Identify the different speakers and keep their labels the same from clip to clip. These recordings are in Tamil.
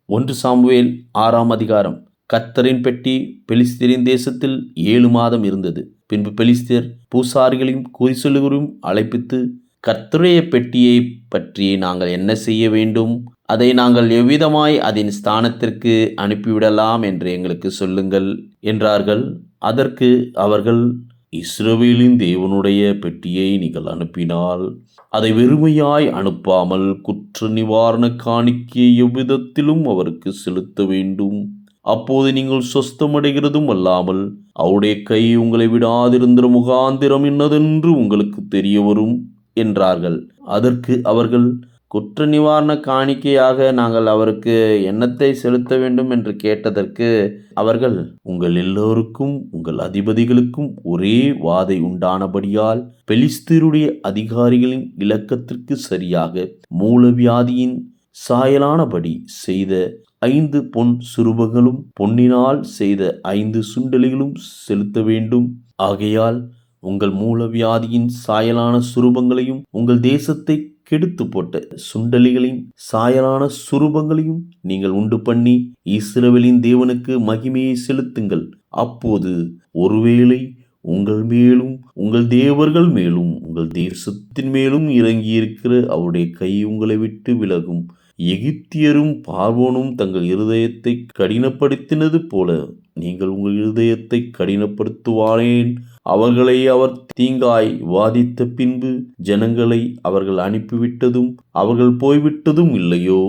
Speaker 1: 1 சாமுவேல் 6ஆம் அதிகாரம். கர்த்தரின் பெட்டி பெலிஸ்தரின் தேசத்தில் 7 மாதம் இருந்தது. பின்பு பெலிஸ்தர் பூசாரிகளையும் குறிசொல்லுகளையும் அழைப்பித்து, கர்த்தருடைய பெட்டியைப் பற்றி நாங்கள் என்ன செய்ய வேண்டும்? அதை நாங்கள் எவ்விதமாய் அதன் ஸ்தானத்திற்கு அனுப்பிவிடலாம் என்று எங்களுக்கு சொல்லுங்கள் என்றார்கள். அதற்கு அவர்கள், இஸ்ரவேலின் தேவனுடைய பெட்டியை நீங்கள் அனுப்பினால் அதை வெறுமையாய் அனுப்பாமல் குற்ற நிவாரண காணிக்கையை எவ்விதத்திலும் அவருக்கு செலுத்த வேண்டும். அப்போது நீங்கள் சொஸ்தமடைகிறதும் அல்லாமல் அவருடைய கை உங்களை விடாதிருந்த முகாந்திரம் என்னதென்று உங்களுக்கு தெரிய வரும் என்றார்கள். அதற்கு அவர்கள், குற்ற நிவாரண காணிக்கையாக நாங்கள் அவருக்கு என்னத்தை செலுத்த வேண்டும் என்று கேட்டதற்கு அவர்கள், உங்கள் எல்லோருக்கும் உங்கள் அதிபதிகளுக்கும் ஒரே வாதை உண்டானபடியால் பெலிஸ்தருடைய அதிகாரிகளின் இலக்கத்திற்கு சரியாக மூலவியாதியின் சாயலானபடி செய்த 5 பொன் சுரூபங்களும் பொன்னினால் செய்த 5 சுண்டலிகளும் செலுத்த வேண்டும். ஆகையால் உங்கள் மூலவியாதியின் சாயலான சுரூபங்களையும் உங்கள் தேசத்தை கெடுத்து போட்ட சுண்டலிகளின் சாயலான சுரூபங்களையும் நீங்கள் உண்டு பண்ணி இஸ்ரவேலின் தேவனுக்கு மகிமையை செலுத்துங்கள். அப்போது ஒருவேளை உங்கள் மேலும் உங்கள் தேவர்கள் மேலும் உங்கள் தேசத்தின் மேலும் இறங்கியிருக்கிற அவருடைய கை உங்களை விட்டு விலகும். எகிப்தியரும் பார்வோனும் தங்கள் இருதயத்தை கடினப்படுத்தினது போல நீங்கள் உங்கள் இருதயத்தை கடினப்படுத்துவானேன். அவர்களை அவர் தீங்காய் வாதித்த பின்பு ஜனங்களை அவர்கள் அனுப்பிவிட்டதும் அவர்கள் போய்விட்டதும் இல்லையோ?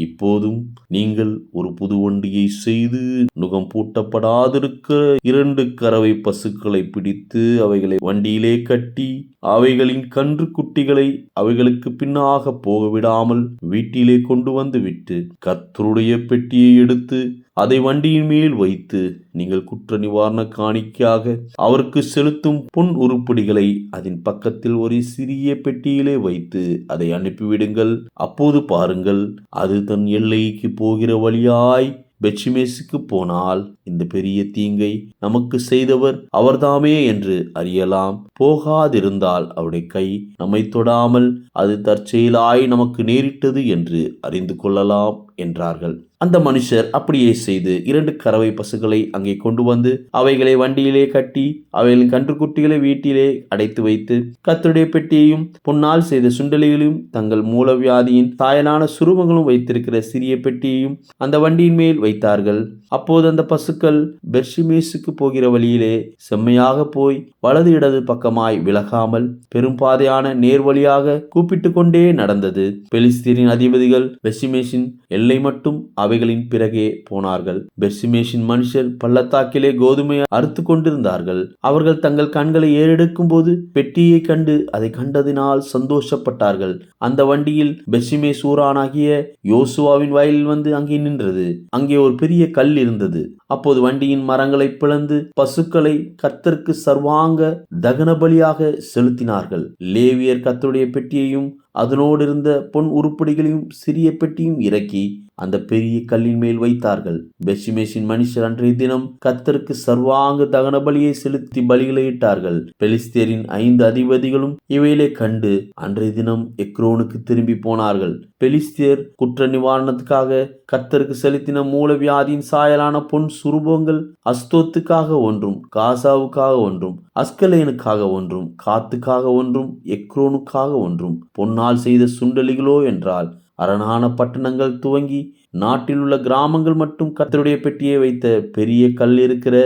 Speaker 1: இப்போதும் நீங்கள் ஒரு புது வண்டியை செய்து நுகம் பூட்டப்படாதிருக்கிற 2 கறவை பசுக்களை பிடித்து அவைகளை வண்டியிலே கட்டி அவைகளின் கன்று குட்டிகளை அவைகளுக்கு பின்னாக போக விடாமல் வீட்டிலே கொண்டு வந்து விட்டு கர்த்தருடைய பெட்டியை எடுத்து அதை வண்டியின் மேல் வைத்து நீங்கள் குற்ற நிவாரண காணிக்கையாக அவருக்கு செலுத்தும் பொன் உருப்படிகளை அதன் பக்கத்தில் ஒரு சிறிய பெட்டியிலே வைத்து அதை அனுப்பிவிடுங்கள். அப்போது பாருங்கள், அது தன் எல்லைக்கு போகிற வழியாய் பெத்ஷிமேசுக்கு போனால் இந்த பெரிய தீங்கை நமக்கு செய்தவர் அவர்தாமே என்று அறியலாம். போகாதிருந்தால் அவருடைய கை நம்மை தொடாமல் அது தற்செயலாய் நமக்கு நேரிட்டது என்று அறிந்து கொள்ளலாம் என்றார்கள். அந்த மனுஷர் அப்படியே செய்து 2 கறவை பசுக்களை அங்கே கொண்டு வந்து அவைகளை வண்டியிலே கட்டி அவைகளின் கன்றுக்குட்டிகளை வீட்டிலே அடைத்து வைத்து கர்த்தருடைய பெட்டியையும் பொன்னால் செய்த சுண்டலிகளையும் தங்கள் மூலவியாதியின் சாயலான சுரூபங்களும் வைத்திருக்கிற சிறிய பெட்டியையும் அந்த வண்டியின் மேல் வைத்தார்கள். அப்போது அந்த பசுக்கள் பெத்ஷிமேசுக்கு போகிற வழியிலே செம்மையாக போய் வலது இடது பக்கமாய் விலகாமல் பெரும்பாதையான நேர்வழியாக கூப்பிட்டு கொண்டே நடந்தது. பெலிஸ்தரின் அதிபதிகள் பெத்ஷிமேசின் எல்லை மட்டும் அவைகளின் பிறகே போனார்கள். பெத்ஷிமேசின் மனுஷர் பள்ளத்தாக்கிலே கோதுமை அறுத்து கொண்டிருந்தார்கள். அவர்கள் தங்கள் கண்களை ஏறெடுக்கும் போது பெட்டியை கண்டு அதை கண்டதினால் சந்தோஷப்பட்டார்கள். அந்த வண்டியில் பெத்ஷிமேஸ் ஊரானாகிய யோசுவாவின் வயலில் வந்து அங்கே நின்றது. அங்கே ஒரு பெரிய கல் இருந்தது. அப்போது வண்டியின் மரங்களை பிளந்து பசுக்களை கர்த்தருக்கு சர்வாங்க தகன பலியாக செலுத்தினார்கள். லேவியர் கர்த்தருடைய பெட்டியையும் அதனோடு இருந்த பொன் உருப்படிகளையும் சிறிய பெட்டியும் இறக்கி அந்த பெரிய கல்லின் மேல் வைத்தார்கள். பெத்ஷிமேசின் மனுஷர் அன்றைய தினம் கர்த்தருக்கு சர்வாங்க தகன பலியை செலுத்தி பலிகளை இட்டார்கள். பெலிஸ்தரின் 5 அதிபதிகளும் இவையிலே கண்டு அன்றைய தினம் எக்ரோனுக்கு திரும்பி போனார்கள். பெலிஸ்தியர் குற்ற நிவாரணத்துக்காக கர்த்தருக்கு செலுத்தின மூலவியாதியின் சாயலான பொன் சுரூபங்கள் அஸ்தோத்துக்காக ஒன்றும், காசாவுக்காக ஒன்றும், அஸ்கலேனுக்காக ஒன்றும், காத்துக்காக ஒன்றும், எக்ரோனுக்காக ஒன்றும், பொன்னால் செய்த சுண்டலிகளோ என்றால் அரணான பட்டணங்கள் துவங்கி நாட்டில் உள்ள கிராமங்கள் மட்டும் கர்த்தருடைய பெட்டியை வைத்த பெரிய கல் இருக்கிற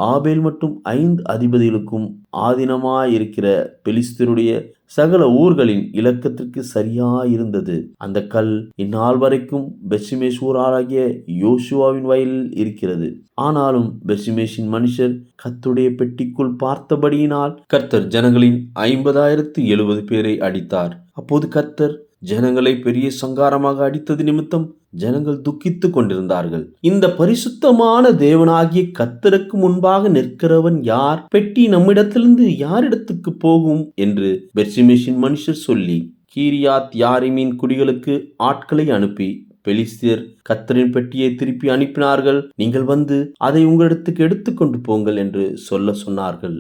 Speaker 1: ஆபேல் மட்டும் 5 அதிபதிகளுக்கும் ஆதீனமாயிருக்கிற பெலிஸ்தருடைய சகல ஊர்களின் இலக்கத்திற்கு சரியாயிருந்தது. அந்த கல் இந்நாள் வரைக்கும் பெத்ஷிமேஸ் ஊராகிய யோசுவாவின் வயலில் இருக்கிறது. ஆனாலும் பெத்ஷிமேசின் மனுஷர் கர்த்தருடைய பெட்டிக்குள் பார்த்தபடியினால் கர்த்தர் ஜனங்களின் 50,070 பேரை அடித்தார். அப்போது கர்த்தர் ஜனங்களை பெரிய சங்காரமாக அடித்தது நிமித்தம் ஜனங்கள் துக்கித்து கொண்டிருந்தார்கள். இந்த பரிசுத்தமான தேவனாகிய கர்த்தருக்கு முன்பாக நிற்கிறவன் யார்? பெட்டி நம்மிடத்திலிருந்து யாரிடத்துக்கு போகும் என்று பெத்ஷிமேசின் மனுஷர் சொல்லி கீரியாத் யாரிமின் குடிகளுக்கு ஆட்களை அனுப்பி பெலிஸ்தியர் கர்த்தரின் பெட்டியை திருப்பி அனுப்பினார்கள். நீங்கள் வந்து அதை உங்களிடத்துக்கு எடுத்துக்கொண்டு போங்கள் என்று சொன்னார்கள்.